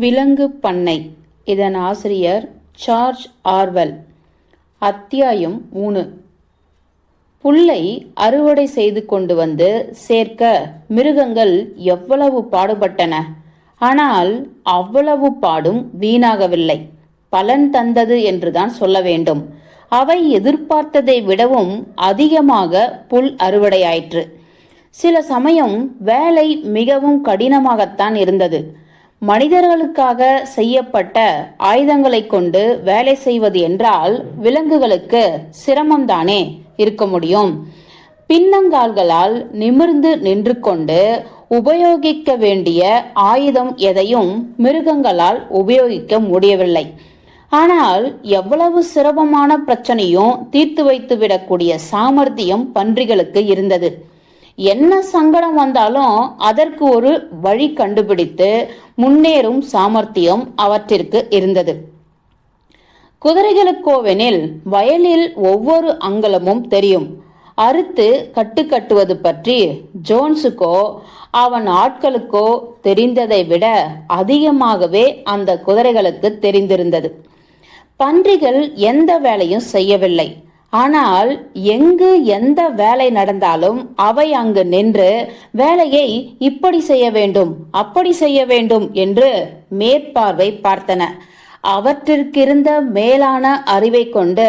விலங்கு பண்ணை. இதன் ஆசிரியர் சார்ஜ் ஆர்வெல். அத்தியாயம் 3. புல்லை அறுவடை செய்து கொண்டு வந்து சேர்க்க மிருகங்கள் எவ்வளவு பாடுபட்டன. ஆனால் அவ்வளவு பாடும் வீணாகவில்லை, பலன் தந்தது என்றுதான் சொல்ல வேண்டும். அவை எதிர்பார்த்ததை விடவும் அதிகமாக புல் அறுவடையாயிற்று. சில சமயம் வேலை மிகவும் கடினமாகத்தான் இருந்தது. மனிதர்களுக்காக செய்யப்பட்ட ஆயுதங்களை கொண்டு வேலை செய்வது என்றால் விலங்குகளுக்கு சிரமம்தானே இருக்க முடியும். பின்னங்கால்களால் நிமிர்ந்து நின்று கொண்டு உபயோகிக்க வேண்டிய ஆயுதம் எதையும் மிருகங்களால் உபயோகிக்க முடியவில்லை. ஆனால் எவ்வளவு சிரமமான பிரச்சனையும் தீர்த்து வைத்து விடக்கூடிய சாமர்த்தியம் பன்றிகளுக்கு இருந்தது. என்ன சங்கடம் வந்தாலும் அதற்கு ஒரு வழி கண்டுபிடித்து முன்னேறும் சாமர்த்தியம் அவற்றிற்கு இருந்தது. குதிரைகளுக்கோவெனில் வயலில் ஒவ்வொரு அங்கலமும் தெரியும். அறுத்து கட்டுவது பற்றி ஜோன்ஸுக்கோ அவன் ஆட்களுக்கோ தெரிந்ததை விட அதிகமாகவே அந்த குதிரைகளுக்கு தெரிந்திருந்தது. பன்றிகள் எந்த வேலையும் செய்யவில்லை. ஆனால் எங்கு எந்த வேலை நடந்தாலும் அவை அங்கு நின்று வேலையை இப்படி செய்ய வேண்டும், அப்படி செய்ய வேண்டும் என்று மேற்பார்வை பார்த்தன. அவற்றிற்கிருந்த மேலான அறிவை கொண்டு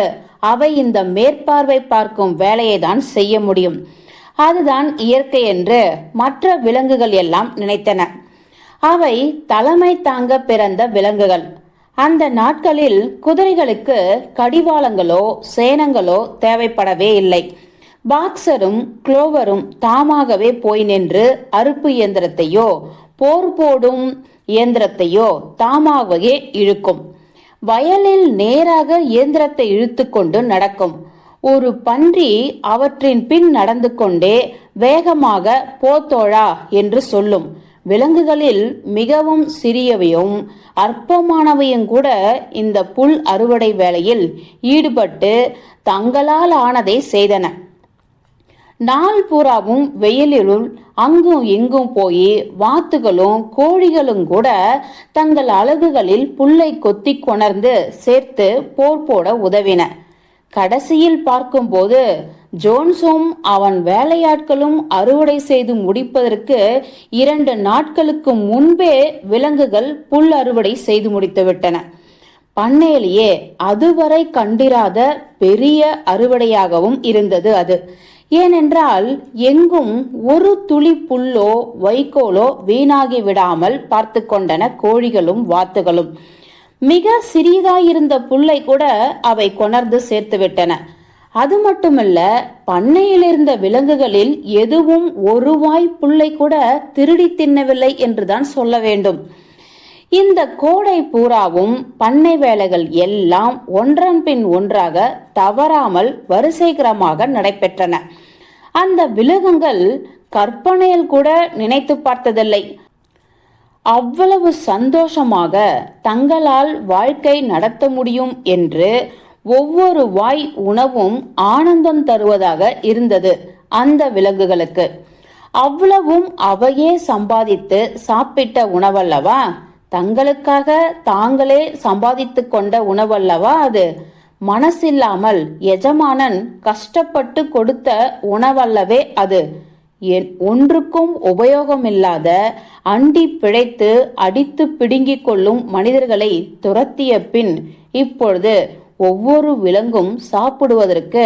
அவை இந்த மேற்பார்வை பார்க்கும் வேலையை தான் செய்ய முடியும். அதுதான் இயற்கை என்று மற்ற விலங்குகள் எல்லாம் நினைத்தன. அவை தலைமை தாங்க பிறந்த விலங்குகள். அந்த நாட்களில் குதிரைகளுக்கு கடிவாளங்களோ சேனங்களோ தேவைப்படவே இல்லை. பாக்ஸரும் குளோவரும் தாமாகவே போய் நின்று அறுப்பு இயந்திரத்தையோ போர் போடும் இயந்திரத்தையோ தாமாகவே இழுக்கும். வயலில் நேராக இயந்திரத்தை இழுத்து கொண்டு நடக்கும். ஒரு பன்றி அவற்றின் பின் நடந்து கொண்டே வேகமாக போத்தோழா என்று சொல்லும். விலங்குகளில் மிகவும் சிறியவையும் அற்பமானவையும் கூட இந்த புல் அறுவடை வேளையில் ஈடுபட்டு தங்களால் ஆனதை செய்தன. நாள் பூராவும் வெயிலில் அங்கும் இங்கும் போய் வாத்துகளும் கோழிகளும் கூட தங்கள் அலகுகளில் புல்லை கொத்தி கொணர்ந்து சேர்த்து போர் போட உதவின. கடைசியில் பார்க்கும்போது ஜோன்ஸும் அவன் வேலையாட்களும் அறுவடை செய்து முடிப்பதற்கு 2 நாட்களுக்கு முன்பே விலங்குகள் புல் அறுவடை செய்து முடித்து விட்டன. பண்ணையிலேயே அதுவரை கண்டிராத பெரிய அறுவடையாகவும் இருந்தது அது. ஏனென்றால் எங்கும் ஒரு துளி புல்லோ வைக்கோலோ வீணாகி விடாமல் பார்த்து கொண்டன கோழிகளும் வாத்துகளும். மிக சிறியதாயிருந்த புல்லை கூட அவை கொணர்ந்து சேர்த்து விட்டன. அது மட்டுமல்ல, பண்ணையில் இருந்த விலங்குகளில் எதுவும் ஒரு வாய் புல்லை கூட திருடி தின்னவில்லை என்றுதான் சொல்ல வேண்டும். இந்த கோடை பூராவும் பண்ணை வேலைகள் எல்லாம் ஒன்றன் பின் ஒன்றாக தவறாமல் வரிசைகரமாக நடைபெற்றன. அந்த விலங்குகள் கற்பனையில் கூட நினைத்து பார்த்ததில்லை. அவ்வளவு சந்தோஷமாக தங்களால் வாழ்க்கை நடத்த முடியும் என்று ஒவ்வொரு வாய் உணவும் ஆனந்தம் தருவதாக இருந்தது அந்த விலங்குகளுக்கு. அவ்வளவும் அவையே சம்பாதித்து சாப்பிட்ட உணவல்லவா, தங்களுக்காக தாங்களே சம்பாதித்து கொண்ட உணவல்லவா அது. மனசில்லாமல் எஜமானன் கஷ்டப்பட்டு கொடுத்த உணவல்லவே அது. ஒன்றுக்கும் உபயோகமில்லாத அண்டி பிழைத்து அடித்து பிடுங்கிக் கொள்ளும் மனிதர்களை துரத்திய பின் இப்பொழுது ஒவ்வொரு விலங்கும் சாப்பிடுவதற்கு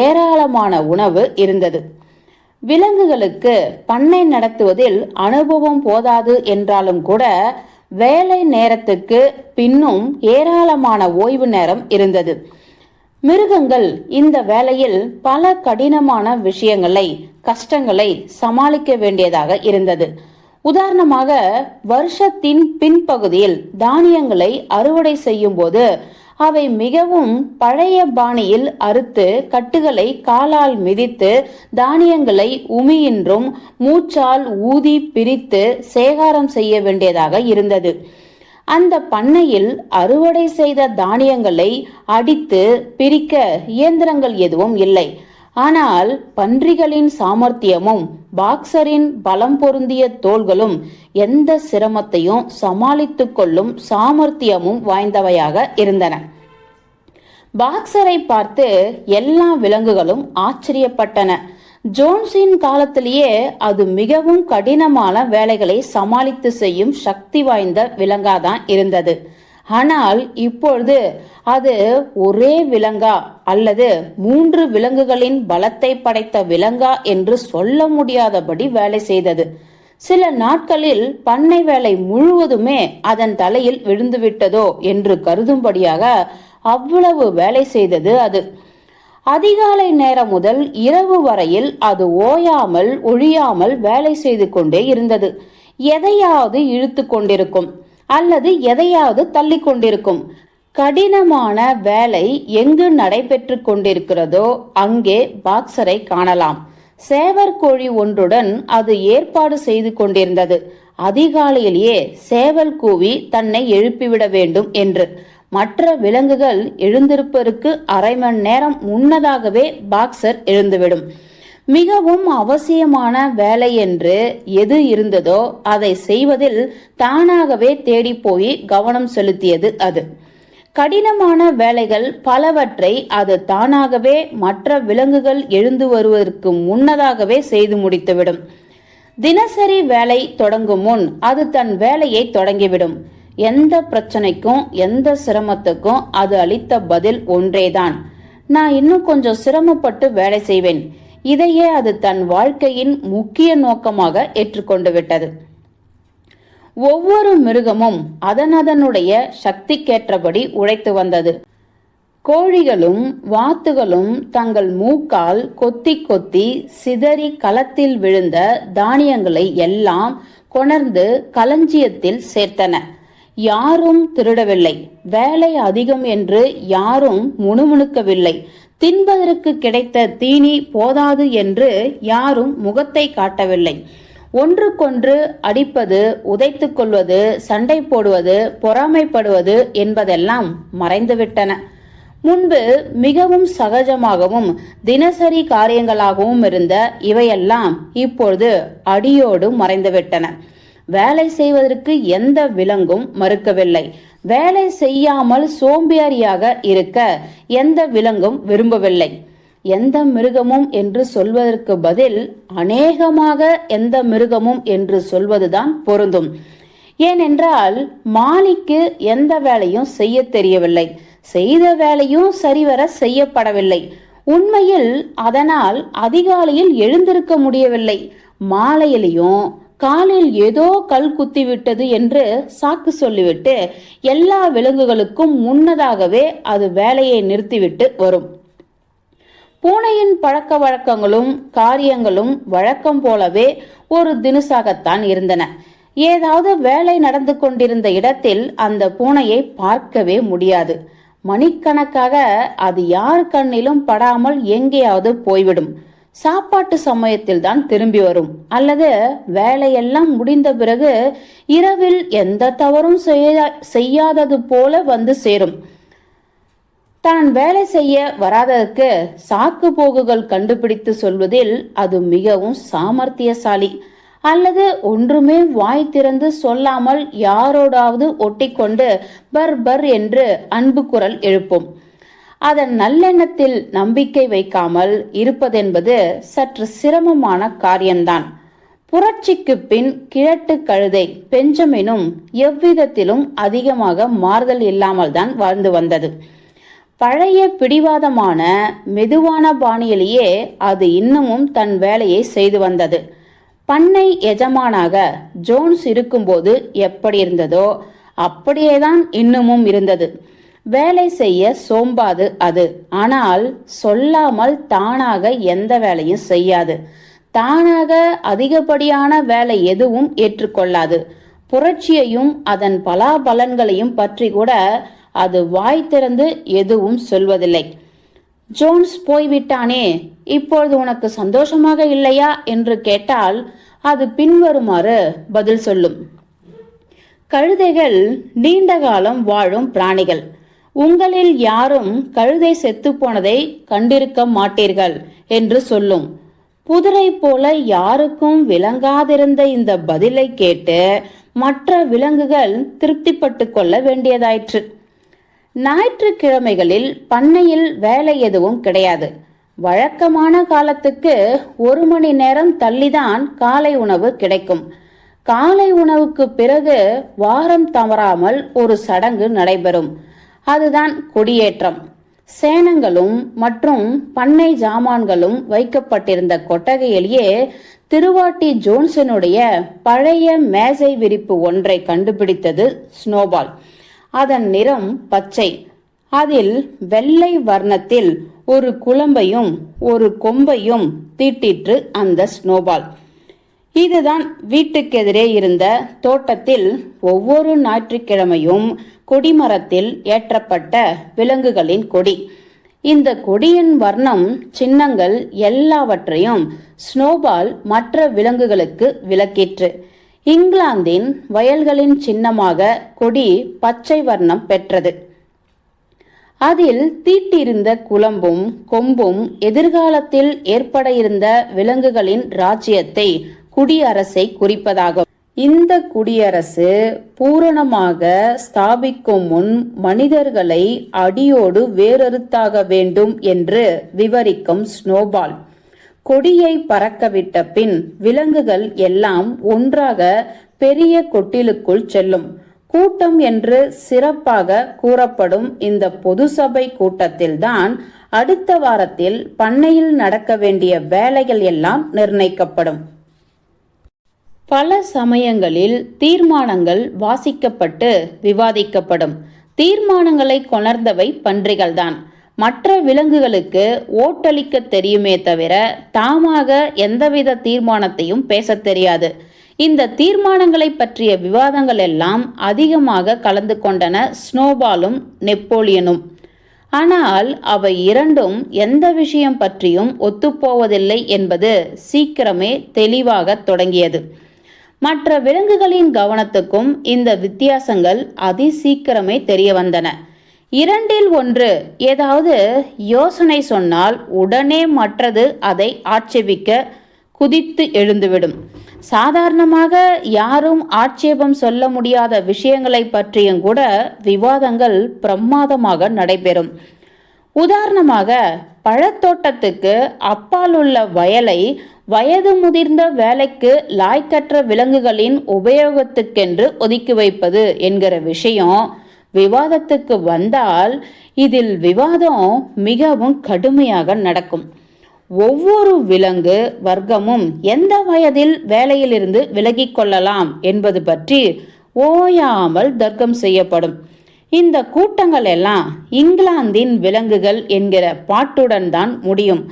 ஏராளமான உணவு இருந்தது. விலங்குகளுக்கு பண்ணை நடத்துவதில் அனுபவம் போதாது என்றாலும் கூட வேலை நேரத்துக்கு பின்னும் ஏராளமான ஓய்வு நேரம் இருந்தது. மிருகங்கள் இந்த வேளையில் பல கடினமான விஷயங்களை, கஷ்டங்களை சமாளிக்க வேண்டியதாக இருந்தது. உதாரணமாக, வருஷத்தின் பின்பகுதியில் தானியங்களை அறுவடை செய்யும் போது அவை மிகவும் பழைய பாணியில் அறுத்து கட்டுகளை காலால் மிதித்து தானியங்களை உமியின்றும் மூச்சால் ஊதி பிரித்து சேகாரம் செய்ய வேண்டியதாக இருந்தது. அந்த பண்ணையில் அறுவடை செய்த தானியங்களை அடித்து பிரிக்க இயந்திரங்கள் எதுவும் இல்லை. ஆனால் பன்றிகளின் சாமர்த்தியமும் பாக்ஸரின் பலம் பொருந்திய தோள்களும் எந்த சிரமத்தையும் சமாளித்துக் கொள்ளும் சாமர்த்தியமும் வாய்ந்தவையாக இருந்தன. பாக்ஸரை பார்த்து எல்லா விலங்குகளும் ஆச்சரியப்பட்டன. ஜோன்ஸின் காலத்திலேயே அது மிகவும் கடினமான வேலைகளை சமாளித்து செய்யும் சக்தி வாய்ந்த விலங்காதான் இருந்தது. ஆனால் இப்பொழுது அது ஒரே விலங்கா அல்லது 3 விலங்குகளின் பலத்தை படைத்த விலங்கா என்று சொல்ல முடியாதபடி வேலை செய்தது. சில நாட்களில் பண்ணை வேலை முழுவதுமே அதன் தலையில் விழுந்துவிட்டதோ என்று கருதும்படியாக அவ்வளவு வேலை செய்தது அது. அதிகாலை நேரம் முதல் இரவு வரையில் அது ஓயாமல் ஒழியாமல் வேலை செய்து கொண்டே இருந்தது. எதையாவது இழுத்து கொண்டிருக்கும் அல்லது எதையாவது தள்ளி கொண்டிருக்கும். கடினமான வேலை எங்கு நடைபெற்று கொண்டிருக்கிறதோ அங்கே பாக்ஸரை காணலாம். சேவர் கோழி ஒன்றுடன் அது ஏற்பாடு செய்து கொண்டிருந்தது. அதிகாலையிலேயே சேவல் கூவி தன்னை எழுப்பிவிட வேண்டும் என்று. மற்ற விலங்குகள் எழுந்திருப்பதற்கு அரை மணி நேரம் முன்னதாகவே பாக்ஸர் எழுந்துவிடும். மிகவும் அவசியமான வேலை என்று எது இருந்ததோ அதை செய்வதில் தானாகவே தேடி போய் கவனம் செலுத்தியது அது. கடினமான வேலைகள் பலவற்றை அது தானாகவே மற்ற விலங்குகள் எழுந்து வருவதற்கு முன்னதாகவே செய்து முடித்துவிடும். தினசரி வேலை தொடங்கும் முன் அது தன் வேலையை தொடங்கிவிடும். எந்த பிரச்சனைக்கும் எந்த சிரமத்துக்கும் அது அளித்த பதில் ஒன்றேதான், நான் இன்னும் கொஞ்சம் சிரமப்பட்டு வேலை செய்வேன். இதையே அது தன் வாழ்க்கையின் முக்கிய நோக்கமாக ஏற்றுக்கொண்டு விட்டது. ஒவ்வொரு மிருகமும் அதனுடைய சக்திக்கேற்றபடி உழைத்து வந்தது. கோழிகளும் வாத்துகளும் தங்கள் மூக்கால் கொத்தி கொத்தி சிதறி களத்தில் விழுந்த தானியங்களை எல்லாம் கொணர்ந்து களஞ்சியத்தில் சேர்த்தன. யாரும் திருடவில்லை. வேலை அதிகம் என்று யாரும் முணுமுணுக்கவில்லை. தின்பதற்கு கிடைத்த தீனி போதாது என்று யாரும் முகத்தை காட்டவில்லை. ஒன்றுக்கொன்று அடிப்பது, உதைத்து கொள்வது, சண்டை போடுவது, பொறாமைப்படுவது என்பதெல்லாம் மறைந்துவிட்டன. முன்பு மிகவும் சகஜமாகவும் தினசரி காரியங்களாகவும் இருந்த இவையெல்லாம் இப்பொழுது அடியோடு மறைந்துவிட்டன. வேலை செய்வதற்கு எந்த விலங்கும் மறுக்கவில்லை. வேலை செய்யாமல் சோம்பேறியாக இருக்க எந்த விலங்கும் விரும்பவில்லை. எந்த மிருகமும் என்று சொல்வதற்கு பதில் அநேகமாக எந்த மிருகமும் என்று சொல்வதுதான் பொருந்தும். ஏனென்றால் மாலிக்கு எந்த வேலையும் செய்ய தெரியவில்லை. செய்த வேலையும் சரிவர செய்யப்படவில்லை. உண்மையில் அதனால் அதிகாலையில் எழுந்திருக்க முடியவில்லை. மாலையிலையும் காலில் ஏதோ கல் குத்திவிட்டது என்று சாக்கு சொல்லிவிட்டு எல்லா விலங்குகளுக்கும் முன்னதாகவே அது வேலையை நிறுத்திவிட்டு வரும். பூனையின் பழக்க வழக்கங்களும் காரியங்களும் வழக்கம் போலவே ஒரு தினுசாகத்தான் இருந்தன. ஏதாவது வேலை நடந்து கொண்டிருந்த இடத்தில் அந்த பூனையை பார்க்கவே முடியாது. மணிக்கணக்காக அது யார் கண்ணிலும் படாமல் எங்கேயாவது போய்விடும். சாப்பாட்டு சமயத்தில் தான் திரும்பி வரும், அல்லது வேலையெல்லாம் முடிந்த பிறகு இரவில் எந்த தவறும் செய்யாதது போல வந்து சேரும். தான் வேலை செய்ய வராததற்கு சாக்கு போக்குகள் கண்டுபிடித்து சொல்வதில் அது மிகவும் சாமர்த்தியசாலி. அல்லது ஒன்றுமே வாய் திறந்து சொல்லாமல் யாரோடாவது ஒட்டிக்கொண்டு பர் பர் என்று அன்பு குரல் எழுப்பும். அதன் நல்லெண்ணத்தில் நம்பிக்கை வைக்காமல் இருப்பதென்பது சற்று சிரமமான காரியம்தான். புரட்சிக்கு பின் கிழட்டு கழுதை பெஞ்சமினும் எவ்விதத்திலும் அதிகமாக மாறுதல் இல்லாமல் தான் வாழ்ந்து வந்தது. பழைய பிடிவாதமான மெதுவான பாணியிலேயே அது இன்னமும் தன் வேலையை செய்து வந்தது. பண்ணை எஜமானாக ஜோன்ஸ் இருக்கும்போது எப்படி இருந்ததோ அப்படியேதான் இன்னமும் இருந்தது. வேலை செய்ய சோம்பாது அது. ஆனால் சொல்லாமல் தானாக எந்த வேலையும் செய்யாது. தானாக அதிகப்படியான வேலை எதுவும் ஏற்றுக்கொள்ளாது. புரட்சியையும் அதன் பலாபலன்களையும் பற்றி கூட அது வாய் திறந்து எதுவும் சொல்வதில்லை. ஜோன்ஸ் போய்விட்டானே, இப்பொழுது உனக்கு சந்தோஷமாக இல்லையா என்று கேட்டால் அது பின்வருமாறு பதில் சொல்லும். கழுதைகள் நீண்ட காலம் வாழும் பிராணிகள். உங்களில் யாரும் கழுதை செத்து போனதை கண்டிருக்க மாட்டீர்கள் என்று சொல்லும். புதிரை போல யாருக்கும் விளங்காதிருந்த இந்த பதிலை கேட்டு மற்ற விலங்குகள் திருப்திப்பட்டு கொள்ள வேண்டியதாயிற்று. ஞாயிற்றுக்கிழமைகளில் பண்ணையில் வேலை எதுவும் கிடையாது. வழக்கமான காலத்துக்கு 1 மணி நேரம் தள்ளிதான் காலை உணவு கிடைக்கும். காலை உணவுக்கு பிறகு வாரம் தவறாமல் ஒரு சடங்கு நடைபெறும். அதுதான் கொடியேற்றம். சேனங்களும் மற்றும் பண்ணை ஜாமான்களும் வைக்கப்பட்டிருந்த கொட்டகையிலேயே திருவாட்டி ஜோன்சனுடைய பழைய மேசை விரிப்பு ஒன்றை கண்டுபிடித்தது ஸ்னோபால். அதன் நிறம் பச்சை. அதில் வெள்ளை வர்ணத்தில் ஒரு குளம்பையும் ஒரு கொம்பையும் தீட்டிற்று அந்த ஸ்னோபால். இதுதான் வீட்டுக்கெதிரே இருந்த தோட்டத்தில் ஒவ்வொரு ஞாயிற்றுக்கிழமையும் கொடிமரத்தில் ஏற்றப்பட்ட விலங்குகளின் கொடி. இந்த கொடியின் வர்ணம், சின்னங்கள் எல்லாவற்றையும் ஸ்னோபால் மற்ற விலங்குகளுக்கு விளக்கிற்று. இங்கிலாந்தின் வயல்களின் சின்னமாக கொடி பச்சை வர்ணம் பெற்றது. அதில் தீட்டியிருந்த குளம்பும் கொம்பும் எதிர்காலத்தில் ஏற்பட இருந்த விலங்குகளின் ராஜ்யத்தை, குடியரசை குறிப்பதாகும். இந்த குடியரசு பூரணமாக ஸ்தாபிக்கும் முன் மனிதர்களை அடியோடு வேறறுத்தாக வேண்டும் என்று விவரிக்கும் ஸ்னோபால். கொடியை பறக்கவிட்ட பின் விலங்குகள் எல்லாம் ஒன்றாக பெரிய கொட்டிலுக்குள் செல்லும். கூட்டம் என்று சிறப்பாக கூறப்படும் இந்த பொது சபை கூட்டத்தில்தான் அடுத்த வாரத்தில் பண்ணையில் நடக்க வேண்டிய வேலைகள் எல்லாம் நிர்ணயிக்கப்படும். பல சமயங்களில் தீர்மானங்கள் வாசிக்கப்பட்டு விவாதிக்கப்படும். தீர்மானங்களை கொணர்ந்தவை பன்றிகள்தான். மற்ற விலங்குகளுக்கு ஓட்டளிக்க தெரியுமே தவிர தாமாக எந்தவித தீர்மானத்தையும் பேச தெரியாது. இந்த தீர்மானங்களை பற்றிய விவாதங்கள் எல்லாம் அதிகமாக கலந்து கொண்டன ஸ்னோபாலும் நெப்போலியனும். ஆனால் அவை இரண்டும் எந்த விஷயம் பற்றியும் ஒத்துப்போவதில்லை என்பது சீக்கிரமே தெளிவாக தொடங்கியது. மற்ற விலங்குகளின் கவனத்துக்கும் இந்த வித்தியாசங்கள் அதிசீக்கிரமே தெரிய வந்தன. 2இல் 1 ஏதாவது யோசனை சொன்னால் உடனே மற்றது அதை ஆட்சேபிக்க குதித்து எழுந்துவிடும். சாதாரணமாக யாரும் ஆட்சேபம் சொல்ல முடியாத விஷயங்களை பற்றியும் கூட விவாதங்கள் பிரமாதமாக நடைபெறும். உதாரணமாக, பழத்தோட்டத்துக்கு அப்பால் உள்ள வயலை வயது முதிர்ந்த வேலைக்கு லாய்க்கற்ற விலங்குகளின் உபயோகத்துக்கென்று ஒதுக்கி வைப்பது என்கிற விஷயம் விவாதத்துக்கு வந்தால் இதில் விவாதம் மிகவும் கடுமையாக நடக்கும். ஒவ்வொரு விலங்கு வர்க்கமும் எந்த வயதில் வேலையிலிருந்து விலகிக் கொள்ளலாம் என்பது பற்றி ஓயாமல் தர்க்கம் செய்யப்படும். இந்த கூட்டங்கள் எல்லாம் இங்கிலாந்தின் விலங்குகள் என்கிற பாட்டுடன் தான் முடியும்.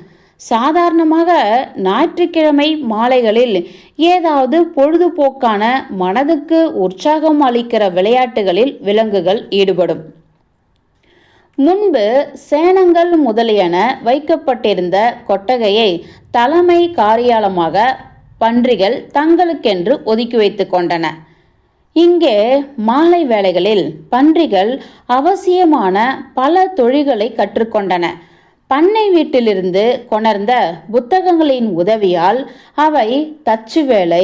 சாதாரணமாக ஞாயிற்றுக்கிழமை மாலைகளில் ஏதாவது பொழுதுபோக்கான, மனதுக்கு உற்சாகம் அளிக்கிற விளையாட்டுகளில் விலங்குகள் ஈடுபடும். முன்பு சேனங்கள் முதலியன வைக்கப்பட்டிருந்த கொட்டகையை தலைமை காரியாலயமாக பன்றிகள் தங்களுக்கென்று ஒதுக்கி வைத்து கொண்டன. இங்கே மாலை வேளைகளில் பன்றிகள் அவசியமான பல தொழில்களை கற்றுக்கொண்டன. பண்ணை வீட்டிலிருந்து கொணர்ந்த புத்தகங்களின் உதவியால் அவை தச்சு வேலை,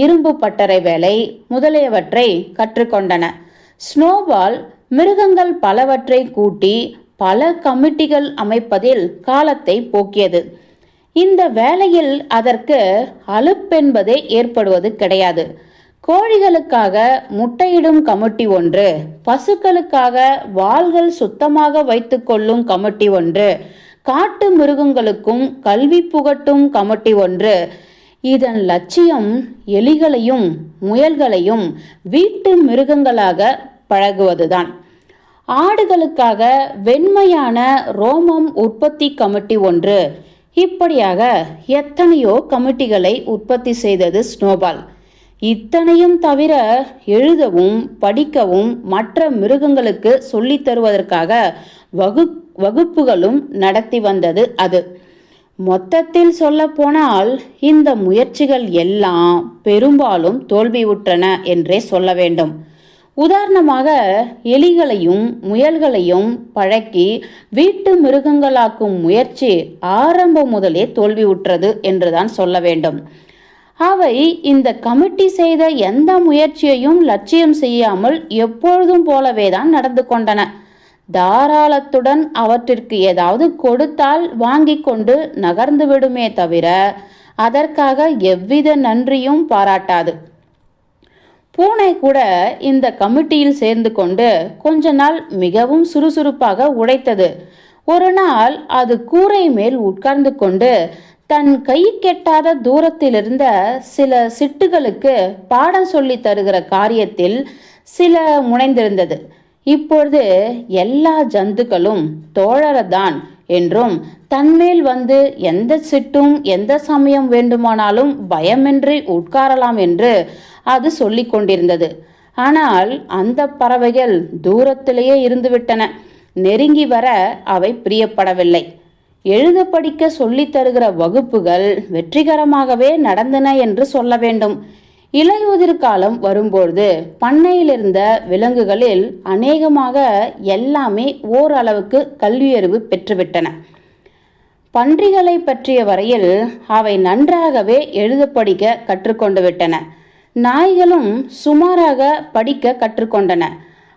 இரும்பு பட்டறை வேலை முதலியவற்றை கற்றுக்கொண்டன. ஸ்னோபால் மிருகங்கள் பலவற்றை கூட்டி பல கமிட்டிகள் அமைப்பதில் காலத்தை போக்கியது. இந்த வேளையில் அதற்கு அலுப்பென்பதே ஏற்படுவது கிடையாது. கோழிகளுக்காக முட்டையிடும் கமிட்டி ஒன்று, பசுக்களுக்காக வாள்கள் சுத்தமாக வைத்துக் கொள்ளும் கமிட்டி ஒன்று, காட்டு மிருகங்களுக்கும் கல்வி புகட்டும் கமிட்டி ஒன்று. இதன் லட்சியம் எலிகளையும் முயல்களையும் வீட்டு மிருகங்களாக பழகுவதுதான். ஆடுகளுக்காக வெண்மையான ரோமம் உற்பத்தி கமிட்டி ஒன்று. இப்படியாக எத்தனையோ கமிட்டிகளை உற்பத்தி செய்தது ஸ்னோபால். இத்தனையும் தவிர எழுதவும் படிக்கவும் மற்ற மிருகங்களுக்கு சொல்லித் தருவதற்காக வகுப்புகளும் நடத்தி வந்தது அது. மொத்தத்தில் சொல்ல போனால் இந்த முயற்சிகள் எல்லாம் பெரும்பாலும் தோல்வியுற்றன என்றே சொல்ல வேண்டும். உதாரணமாக எலிகளையும் முயல்களையும் பழக்கி வீட்டு மிருகங்களாக்கும் முயற்சி ஆரம்பம் முதலே தோல்வியுற்றது என்றுதான் சொல்ல வேண்டும். அவை இந்த கமிட்டி செய்த எந்த முயற்சியையும் லட்சியம் செய்யாமல் எப்பொழுதும் போலவேதான் நடந்து கொண்டன. தாராளத்துடன் அவற்றிற்கு ஏதாவது கொடுத்தால் வாங்கி கொண்டு நகர்ந்து விடுமே தவிர அதற்காக எவ்வித நன்றியும் பாராட்டாது. பூனை கூட இந்த கமிட்டியில் சேர்ந்து கொண்டு கொஞ்ச நாள் மிகவும் சுறுசுறுப்பாக உழைத்தது. ஒரு நாள் அது கூரை மேல் உட்கார்ந்து கொண்டு தன் கை கெட்டாத தூரத்திலிருந்த சில சிட்டுகளுக்கு பாடம் சொல்லி தருகிற காரியத்தில் சில முனைந்திருந்தது. இப்பொழுது எல்லா ஜந்துக்களும் தோழரதான் என்றும் தன்மேல் வந்து எந்த சிட்டும் எந்த சமயம் வேண்டுமானாலும் பயமின்றி உட்காரலாம் என்று அது சொல்லி கொண்டிருந்தது. ஆனால் அந்த பறவைகள் தூரத்திலேயே இருந்துவிட்டன. நெருங்கி வர அவை பிரியப்படவில்லை. எழுத படிக்க சொல்லித் தருகிற வகுப்புகள் வெற்றிகரமாகவே நடந்தன என்று சொல்ல வேண்டும். இலையுதிர் காலம் வரும்போது பண்ணையிலிருந்த விலங்குகளில் அநேகமாக எல்லாமே ஓரளவுக்கு கல்வியறிவு பெற்றுவிட்டன. பன்றிகளை பற்றிய வரையில் அவை நன்றாகவே எழுத படிக்க கற்றுக்கொண்டு விட்டன. நாய்களும் சுமாராக படிக்க கற்றுக்கொண்டன.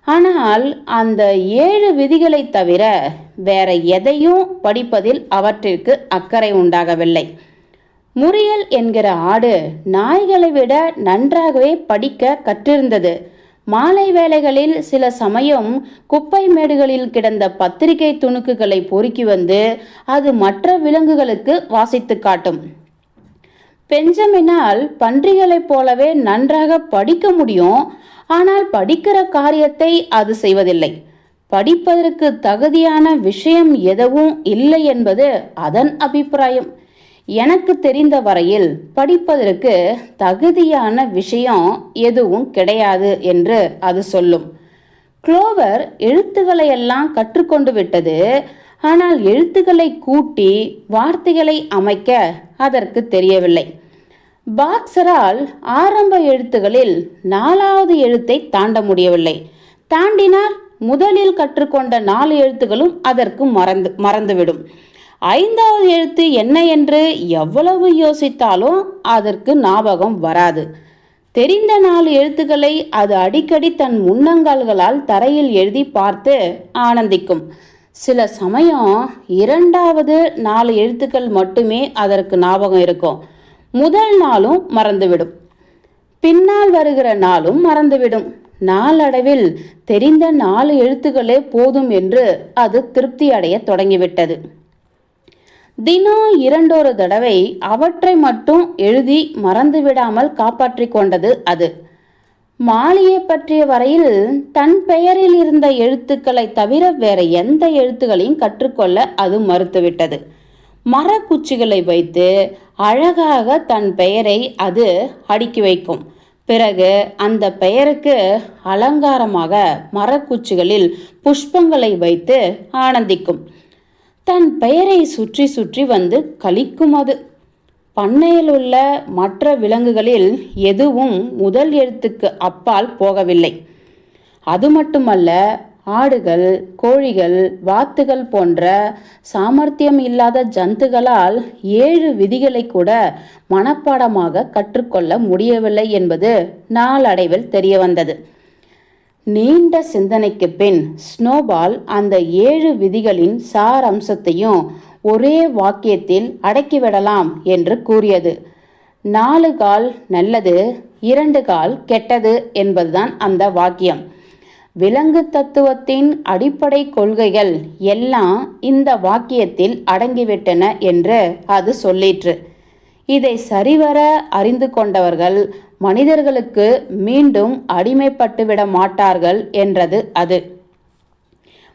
ஆனால் அந்த 7 விதிகளை தவிர வேற எதையும் படிப்பதில் அவற்றிற்கு அக்கறை உண்டாகவில்லை. முரியல் என்கிற ஆடு நாய்களை விட நன்றாகவே படிக்க கற்றிருந்தது. மாலை வேளைகளில் சில சமயம் குப்பை மேடுகளில் கிடந்த பத்திரிகை துணுக்குகளை பொறுக்கி வந்து அது மற்ற விலங்குகளுக்கு வாசித்து காட்டும். பெஞ்சமினால் பன்றிகளைப் போலவே நன்றாக படிக்க முடியும். ஆனால் படிக்கிற காரியத்தை அது செய்வதில்லை. படிப்பதற்கு தகுதியான விஷயம் எதுவும் இல்லை என்பது அதன் அபிப்பிராயம். எனக்கு தெரிந்த வரையில் படிப்பதற்கு தகுதியான விஷயம் எதுவும் கிடையாது என்று அது சொல்லும். குளோவர் எழுத்துக்களை எல்லாம் கற்றுக்கொண்டு விட்டது. ஆனால் எழுத்துக்களை கூட்டி வார்த்தைகளை அமைக்க அதற்கு தெரியவில்லை. பாக்ஸரால் ஆரம்ப எழுத்துகளில் 4வது எழுத்தை தாண்ட முடியவில்லை. தாண்டினால் முதலில் கற்றுக்கொண்ட 4 எழுத்துகளும் அதற்கு மறந்துவிடும். 5வது எழுத்து என்ன என்று எவ்வளவு யோசித்தாலும் அதற்கு ஞாபகம் வராது. தெரிந்த 4 எழுத்துக்களை அது அடிக்கடி தன் முன்னங்கால்களால் தரையில் எழுதி பார்த்து ஆனந்திக்கும். சில சமயம் 2வது 4 எழுத்துக்கள் மட்டுமே அதற்கு ஞாபகம் இருக்கும். முதல் நாளும் மறந்துவிடும். பின்னால் வருகிற நாளும் மறந்துவிடும். நாளடைவில் தெரிந்த 4 எழுத்துக்களே போதும் என்று அது திருப்தி அடைய தொடங்கிவிட்டது. தினம் 2 தடவை அவற்றை மட்டும் எழுதி மறந்துவிடாமல் காப்பாற்றி கொண்டது அது. மாலியை பற்றிய வரையில் தன் பெயரில் இருந்த எழுத்துக்களை தவிர வேற எந்த எழுத்துக்களையும் கற்றுக்கொள்ள அது மறுத்துவிட்டது. மரக்குச்சிகளை வைத்து அழகாக தன் பெயரை அது அடுக்கி வைக்கும். பிறகு அந்த பெயருக்கு அலங்காரமாக மரக்குச்சிகளில் புஷ்பங்களை வைத்து ஆனந்திக்கும். தன் பெயரை சுற்றி சுற்றி வந்து கழிக்கும் அது. பண்ணையில் உள்ள மற்ற விலங்குகளில் எதுவும் முதல் எழுத்துக்கு அப்பால் போகவில்லை. அது மட்டுமல்ல, ஆடுகள், கோழிகள், வாத்துகள் போன்ற சாமர்த்தியம் இல்லாத ஜந்துகளால் 7 விதிகளை கூட மனப்பாடமாக கற்றுக்கொள்ள முடியவில்லை என்பது நாளடைவில் தெரிய வந்தது. நீண்ட சிந்தனைக்கு பின் ஸ்னோபால் அந்த 7 விதிகளின் சாரம்சத்தையும் ஒரே வாக்கியத்தில் அடக்கிவிடலாம் என்று கூறியது. 4 கால் நல்லது, 2 கால் கெட்டது என்பதுதான் அந்த வாக்கியம். விலங்கு தத்துவத்தின் அடிப்படை கொள்கைகள் எல்லாம் இந்த வாக்கியத்தில் அடங்கிவிட்டன என்று அது சொல்லிற்று. இதை சரிவர அறிந்து கொண்டவர்கள் மனிதர்களுக்கு மீண்டும் அடிமைப்பட்டுவிட மாட்டார்கள் என்றது அது.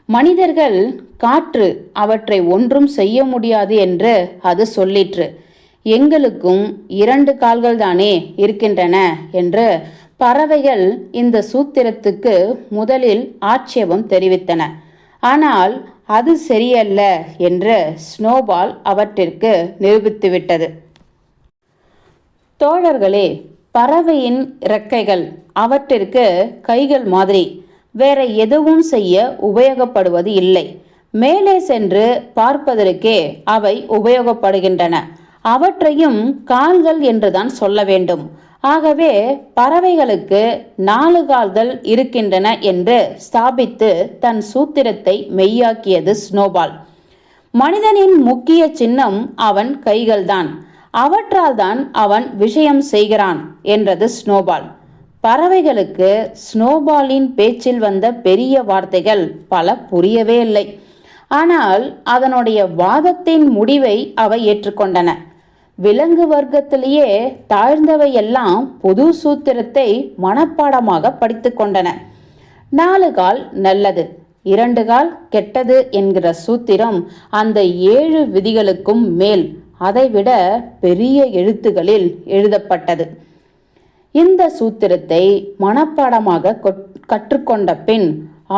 மனிதர்கள் காற்று அவற்றை ஒன்றும் செய்ய முடியாது என்று அது சொல்லிற்று. எங்களுக்கும் 2 கால்கள் தானே இருக்கின்றன என்று பறவைகள் இந்த சூத்திரத்துக்கு முதலில் ஆட்சேபம் தெரிவித்தன. ஆனால் அது சரியல்ல என்று ஸ்னோபால் அவற்றிற்கு நிரூபித்துவிட்டது. தோழர்களே, பறவையின் இறக்கைகள் அவற்றிற்கு கைகள் மாதிரி வேற எதுவும் செய்ய உபயோகப்படுவது இல்லை. மேலே சென்று பார்ப்பதற்கே அவை உபயோகப்படுகின்றன. அவற்றையும் கால்கள் என்றுதான் சொல்ல வேண்டும். ஆகவே பறவைகளுக்கு 4 கால்கள் இருக்கின்றன என்று ஸ்தாபித்து தன் சூத்திரத்தை மெய்யாக்கியது ஸ்னோபால். மனிதனின் முக்கிய சின்னம் அவன் கைகள்தான். அவற்றால் தான் அவன் விஷயம் செய்கிறான் என்றது ஸ்னோபால். பறவைகளுக்கு ஸ்னோபாலின் பேச்சில் வந்த பெரிய வார்த்தைகள் பல புரியவே இல்லை. ஆனால் அதனுடைய வாதத்தின் முடிவை அவை ஏற்றுக்கொண்டன. விலங்கு வர்க்கத்திலேயே தாழ்ந்தவையெல்லாம் பொது சூத்திரத்தை மனப்பாடமாக படித்து கொண்டன. 4 கால் நல்லது, 2 கால் கெட்டது என்கிற சூத்திரம் அந்த 7 விதிகளுக்கும் மேல் அதைவிட பெரிய எழுத்துகளில் எழுதப்பட்டது. இந்த சூத்திரத்தை மனப்பாடமாக கற்றுக்கொண்ட பின்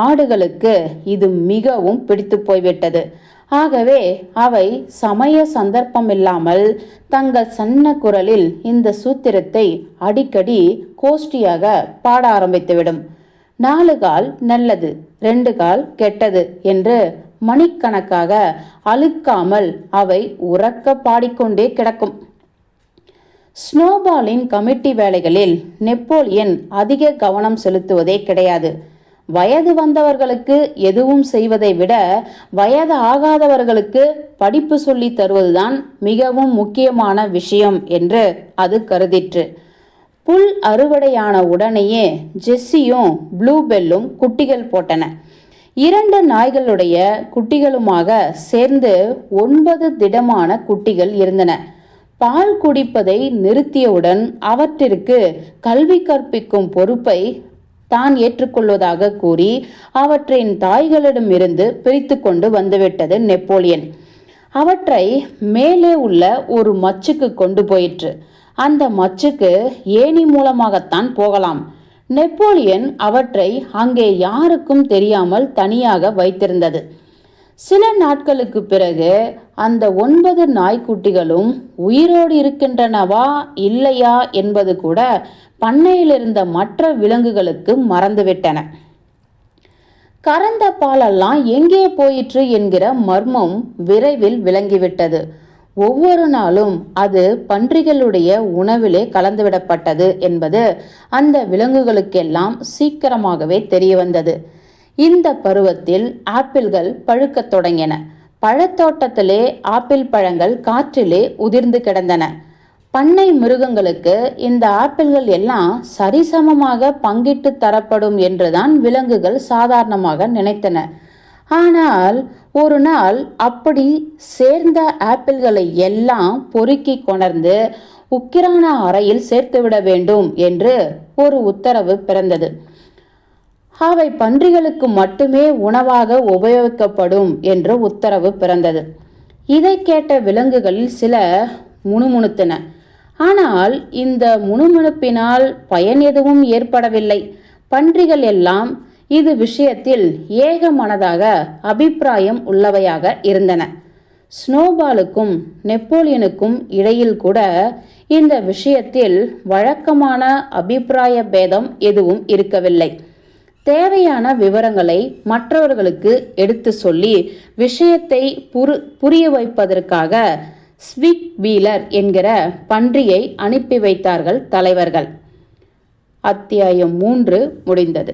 ஆடுகளுக்கு இது மிகவும் பிடித்து போய்விட்டது. ஆகவே அவை சமய சந்தர்ப்பமில்லாமல் தங்கள் சன்ன குரலில் இந்த சூத்திரத்தை அடிக்கடி கோஷ்டியாக பாட ஆரம்பித்துவிடும். 4 கால் நல்லது, 2 கால் கெட்டது என்று மணிக்கணக்காக அழுக்காமல் அவை உறக்க பாடிக்கொண்டே கிடக்கும். ஸ்னோபாலின் கமிட்டி வேலைகளில் நெப்போலியன் அதிக கவனம் செலுத்துவதே கிடையாது. வயது வந்தவர்களுக்கு எதுவும் செய்வதை விட வயது ஆகாதவர்களுக்கு படிப்பு சொல்லி தருவதுதான் மிகவும் முக்கியமான விஷயம் என்று அது கருதிற்று. புல் அறுவடையான உடனேயே ஜெஸ்ஸியும் ப்ளூபெல்லும் குட்டிகள் போட்டன. 2 நாய்களுடைய குட்டிகளுமாக சேர்ந்து 9 திடமான குட்டிகள் இருந்தன. பால் குடிப்பதை நிறுத்தியவுடன் அவற்றிற்கு கல்வி கற்பிக்கும் பொறுப்பை தான் ஏற்றுக்கொள்வதாக கூறி அவற்றின் தாய்களிடமிருந்து பிரித்து கொண்டு வந்துவிட்டது நெப்போலியன். அவற்றை மேலே உள்ள ஒரு மச்சுக்கு கொண்டு போயிற்று. அந்த மச்சுக்கு ஏணி மூலமாகத்தான் போகலாம். நெப்போலியன் அவற்றை அங்கே யாருக்கும் தெரியாமல் தனியாக வைத்திருந்தது. சில நாட்களுக்கு பிறகு அந்த 9 நாய்க்குட்டிகளும் உயிரோடு இருக்கின்றனவா இல்லையா என்பது கூட பண்ணையில் இருந்த மற்ற விலங்குகளுக்கு மறந்துவிட்டன. கறந்த பாலெல்லாம் எங்கே போயிற்று என்கிற மர்மம் விரைவில் விளங்கிவிட்டது. ஒவ்வொரு நாளும் அது பன்றிகளுடைய உணவிலே கலந்துவிடப்பட்டது என்பது அந்த விலங்குகளுக்கெல்லாம் சீக்கிரமாகவே தெரிய வந்தது. இந்த பருவத்தில் ஆப்பிள்கள் பழுக்கத் தொடங்கின. பழத்தோட்டத்திலே ஆப்பிள் பழங்கள் காற்றிலே உதிர்ந்து கிடந்தன. பண்ணை மிருகங்களுக்கு இந்த ஆப்பிள்கள் எல்லாம் சரிசமமாக பங்கிட்டு தரப்படும் என்றுதான் விலங்குகள் சாதாரணமாக நினைத்தன. ஆனால் ஒரு நாள் அப்படி சேர்ந்த ஆப்பிள்களை எல்லாம் பொறுக்கி கொணர்ந்து உக்கிரான அறையில் சேர்த்துவிட வேண்டும் என்று ஒரு உத்தரவு பிறந்தது. அவை பன்றிகளுக்கு மட்டுமே உணவாக உபயோகிக்கப்படும் என்று உத்தரவு பிறந்தது. இதை கேட்ட விலங்குகளில் சில முணுமுணுத்தன. ஆனால் இந்த முணுமுணுப்பினால் பயன் எதுவும் ஏற்படவில்லை. பன்றிகள் எல்லாம் இது விஷயத்தில் ஏக மனதாக அபிப்பிராயம் உள்ளவையாக இருந்தன. ஸ்னோபாலுக்கும் நெப்போலியனுக்கும் இடையில் கூட இந்த விஷயத்தில் வழக்கமான அபிப்பிராய பேதம் எதுவும் இருக்கவில்லை. தேவையான விவரங்களை மற்றவர்களுக்கு எடுத்து சொல்லி விஷயத்தை புரிய வைப்பதற்காக ஸ்விக் வீலர் என்கிற பன்றியை அனுப்பி வைத்தார்கள் தலைவர்கள். அத்தியாயம் 3 முடிந்தது.